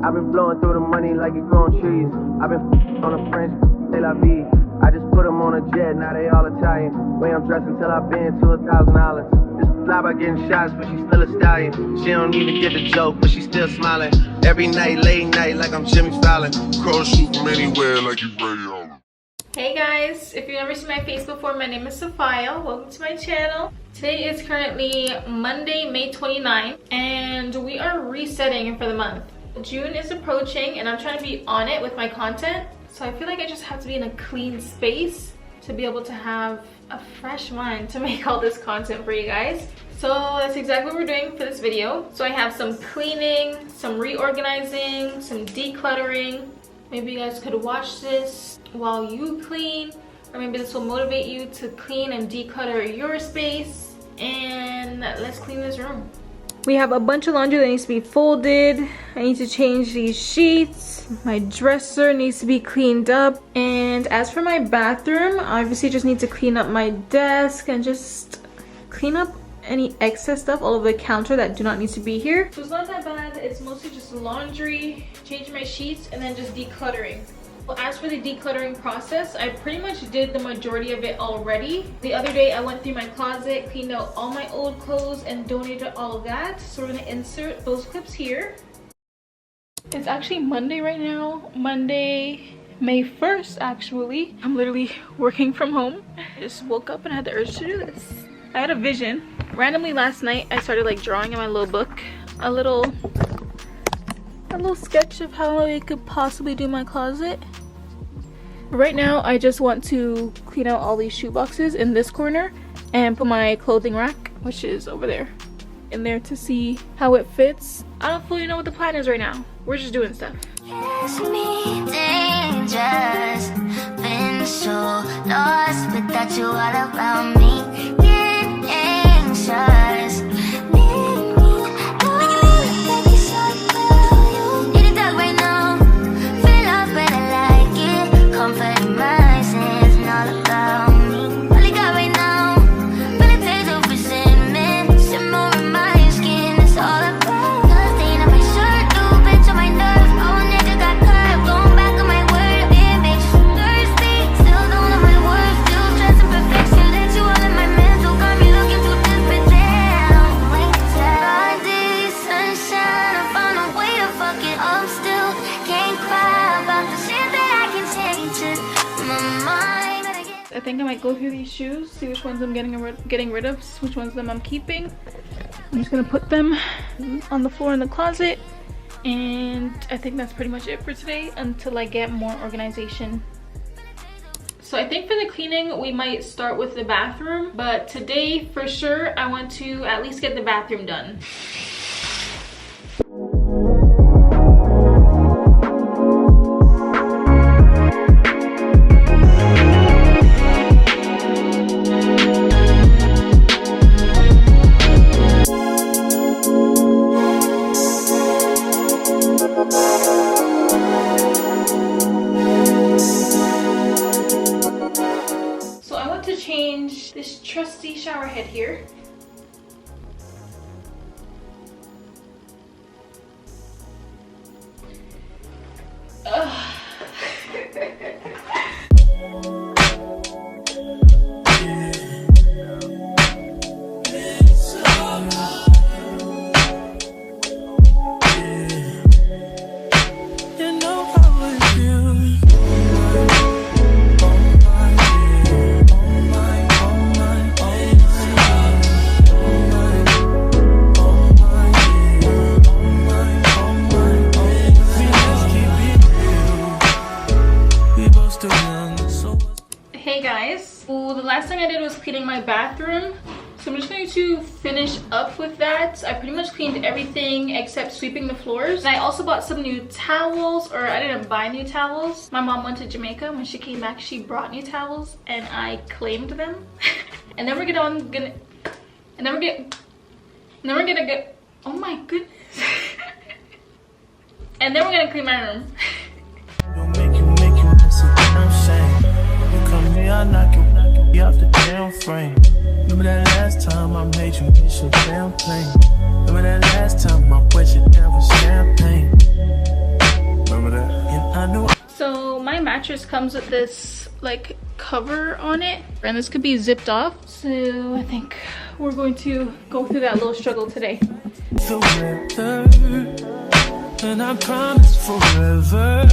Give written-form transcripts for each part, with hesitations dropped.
I've been blowing through the money like it growing trees. I've been on a French, de la vie. I just put them on a jet, now they all Italian. Way I'm dressed until I've been to $1,000. This fly by getting shots, but she's still a stallion. She don't even get the joke, but she's still smiling. Every night, late night, like I'm Jimmy Fallon. Cross shoot from anywhere like you Ray Allen. Hey guys, if you've never seen my face before, my name is Safiyah. Welcome to my channel. Today is currently Monday, May 29th, and we are resetting for the month. June is approaching and I'm trying to be on it with my content. So I feel like I just have to be in a clean space to be able to have a fresh mind to make all this content for you guys. So that's exactly what we're doing for this video. So I have some cleaning, some reorganizing, some decluttering. Maybe you guys could watch this while you clean, or maybe this will motivate you to clean and declutter your space. And let's clean this room. We have a bunch of laundry that needs to be folded. I need to change these sheets. My dresser needs to be cleaned up. And as for my bathroom, I obviously just need to clean up my desk and just clean up any excess stuff all over the counter that do not need to be here. So it's not that bad. It's mostly just laundry, changing my sheets, and then just decluttering. Well, as for the decluttering process, I pretty much did the majority of it already. The other day I went through my closet, cleaned out all my old clothes, and donated all of that. So we're gonna insert those clips here. It's actually Monday right now, Monday, May 1st actually. I'm literally working from home. I just woke up and I had the urge to do this. I had a vision. Randomly last night I started like drawing in my little book a little sketch of how I could possibly do my closet. Right now I just want to clean out all these shoe boxes in this corner and put my clothing rack, which is over there, in there to see how it fits. I don't fully know what the plan is right now. We're just doing stuff. It's me, dangerous. Been so lost without you all around me. Get anxious. I think I might go through these shoes, see which ones I'm getting rid of, which ones of them I'm keeping. I'm just gonna put them on the floor in the closet, and I think that's pretty much it for today until I get more organization. So I think for the cleaning we might start with the bathroom, but today for sure I want to at least get the bathroom done. Change this trusty shower head here. Hey guys, well, the last thing I did was cleaning my bathroom, so I'm just going to finish up with that. I pretty much cleaned everything except sweeping the floors. And I also bought some new towels, or I didn't buy new towels. My mom went to Jamaica. When she came back, she brought new towels and I claimed them. And then we're gonna get, oh my goodness. And then we're gonna clean my room. I'll knock you off the damn frame. Remember that last time I made you miss your damn plane. Remember that last time I wet you down with champagne. mattress comes with this like cover on it, and this could be zipped off. So I think we're going to go through that little struggle today. The weather, and I promise forever.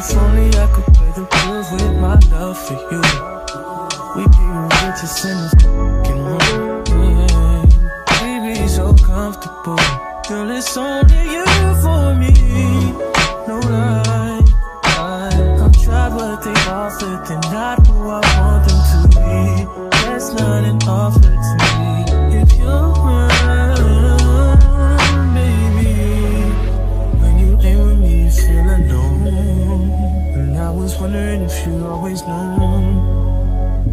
If only I could pay the bills with my love for you. We'd be the richest in this fucking world. Yeah. We'd be so comfortable. Girl, it's only you for me. No lie. I've tried what they offered. They're not who I want them to be. That's not an offer to me. If you're mine, baby, when you ain't with me, you feel alone. And I was wondering if you always know.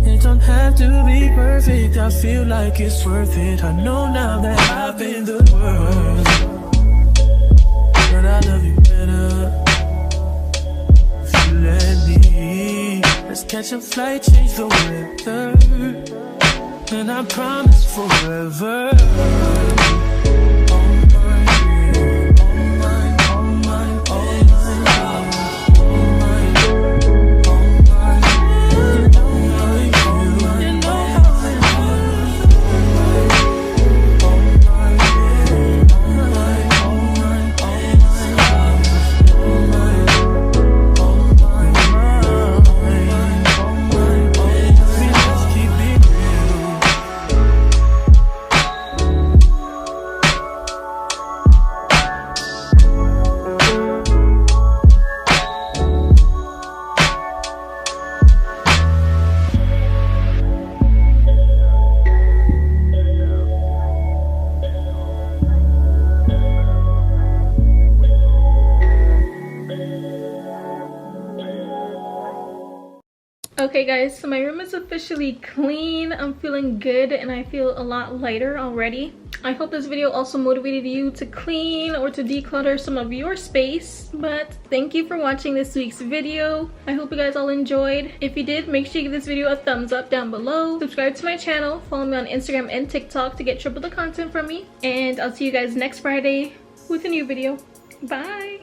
It don't have to be perfect, I feel like it's worth it. I know now that I've been the worst, but I love you better if you let me. Let's catch a flight, change the weather, and I promise forever. Okay guys, so my room is officially clean. I'm feeling good and I feel a lot lighter already. I hope this video also motivated you to clean or to declutter some of your space. But thank you for watching this week's video. I hope you guys all enjoyed. If you did, make sure you give this video a thumbs up down below. Subscribe to my channel. Follow me on Instagram and TikTok to get triple the content from me. And I'll see you guys next Friday with a new video. Bye!